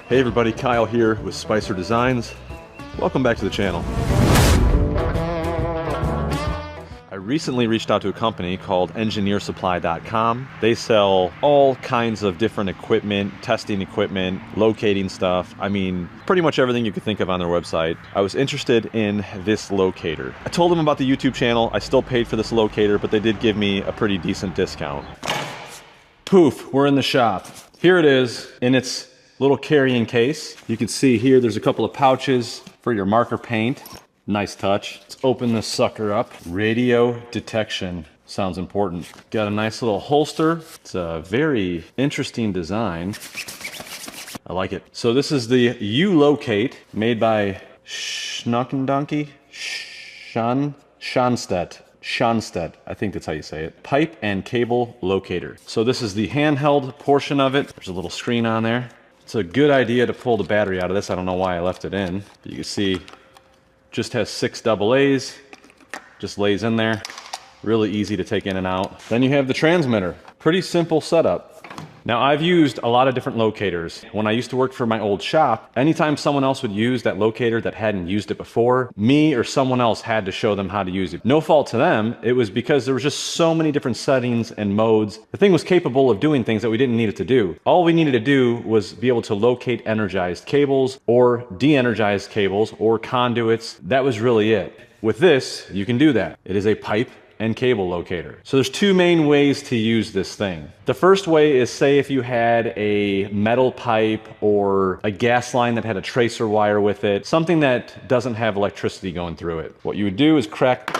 Hey everybody, Kyle here with Spicer Designs. Welcome back to the channel. I recently reached out to a company called EngineerSupply.com. They sell all kinds of different equipment, testing equipment, locating stuff. I mean, pretty much everything you could think of on their website. I was interested in this locator. I told them about the YouTube channel. I still paid for this locator, but they did give me a pretty decent discount. Poof, we're in the shop. Here it is in its little carrying case. You can see here there's a couple of pouches for your marker paint. Nice touch. Let's open this sucker up. Radio detection. Sounds important. Got a nice little holster. It's a very interesting design. I like it. So this is the U-Locate made by Schnuckendonkey? Schonstedt, I think that's how you say it. Pipe and cable locator. So this is the handheld portion of it. There's a little screen on there. It's a good idea to pull the battery out of this. I don't know why I left it in. But you can see, just has 6 AA's. Just lays in there. Really easy to take in and out. Then you have the transmitter. Pretty simple setup. Now I've used a lot of different locators. When I used to work for my old shop, anytime someone else would use that locator that hadn't used it before, me or someone else had to show them how to use it. No fault to them, it was because there was just so many different settings and modes. The thing was capable of doing things that we didn't need it to do. All we needed to do was be able to locate energized cables or de-energized cables or conduits. That was really it. With this, you can do that. It is a pipe and cable locator. So there's 2 main ways to use this thing. The first way is, say if you had a metal pipe or a gas line that had a tracer wire with it, something that doesn't have electricity going through it. What you would do is crack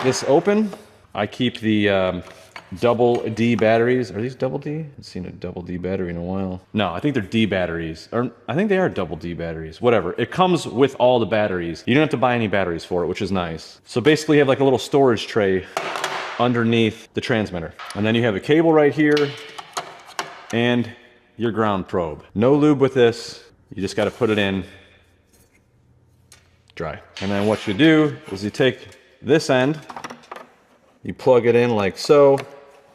this open. I keep the double D batteries. Are these double D? I haven't seen a double D battery in a while. No, I think they're D batteries. Or I think they are double D batteries. Whatever. It comes with all the batteries. You don't have to buy any batteries for it, which is nice. So basically you have like a little storage tray underneath the transmitter. And then you have a cable right here and your ground probe. No lube with this. You just got to put it in dry. And then what you do is you take this end, you plug it in like so.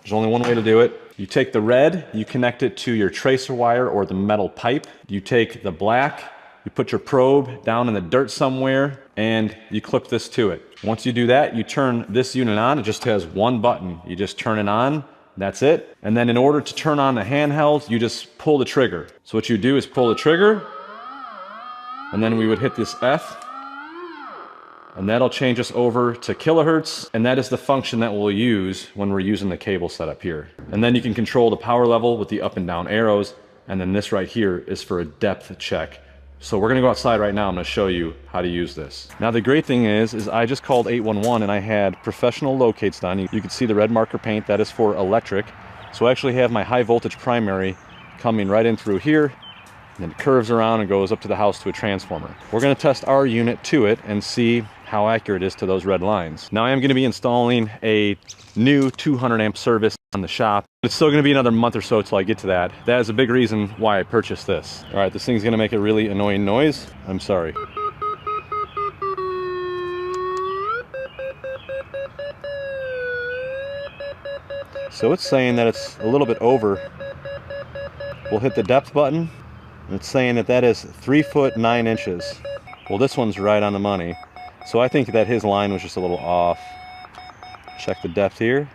There's only one way to do it. You take the red, you connect it to your tracer wire or the metal pipe. You take the black, you put your probe down in the dirt somewhere, and you clip this to it. Once you do that, you turn this unit on. It just has one button. You just turn it on, that's it. And then in order to turn on the handheld, you just pull the trigger. So what you do is pull the trigger, and then we would hit this F, and that'll change us over to kilohertz, and that is the function that we'll use when we're using the cable setup here. And then you can control the power level with the up and down arrows, and then this right here is for a depth check. So we're gonna go outside right now. I'm gonna show you how to use this. Now the great thing is I just called 811 and I had professional locates done. You can see the red marker paint, that is for electric. So I actually have my high voltage primary coming right in through here, and then it curves around and goes up to the house to a transformer. We're gonna test our unit to it and see how accurate it is to those red lines. Now I am gonna be installing a new 200 amp service on the shop. It's still gonna be another month or so till I get to that. That is a big reason why I purchased this. All right, this thing's gonna make a really annoying noise. I'm sorry. So it's saying that it's a little bit over. We'll hit the depth button. And it's saying that that is 3 foot 9 inches. Well, this one's right on the money. So I think that his line was just a little off. Check the depth here.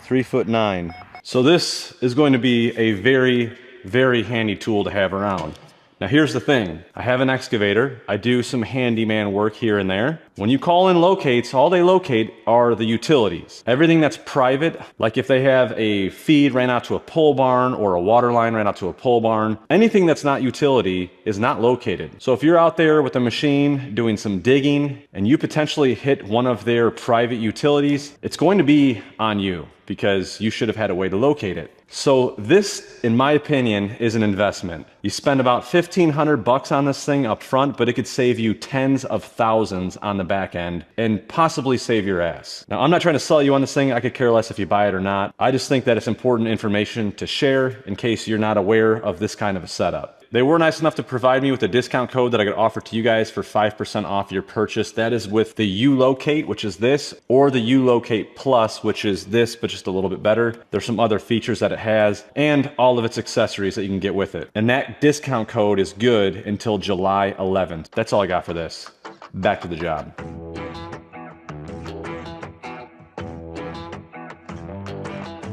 3 foot 9. So this is going to be a very, very handy tool to have around. Now here's the thing. I have an excavator. I do some handyman work here and there. When you call in locates, all they locate are the utilities. Everything that's private, like if they have a feed ran out to a pole barn or a water line ran out to a pole barn, anything that's not utility is not located. So if you're out there with a machine doing some digging and you potentially hit one of their private utilities, it's going to be on you because you should have had a way to locate it. So this, in my opinion, is an investment. You spend about $1,500 on this thing up front, but it could save you tens of thousands on the back end and possibly save your ass. Now, I'm not trying to sell you on this thing. I could care less if you buy it or not. I just think that it's important information to share in case you're not aware of this kind of a setup. They were nice enough to provide me with a discount code that I could offer to you guys for 5% off your purchase. That is with the U-Locate, which is this, or the U-Locate Plus, which is this, but just a little bit better. There's some other features that it has and all of its accessories that you can get with it. And that discount code is good until July 11th. That's all I got for this. Back to the job.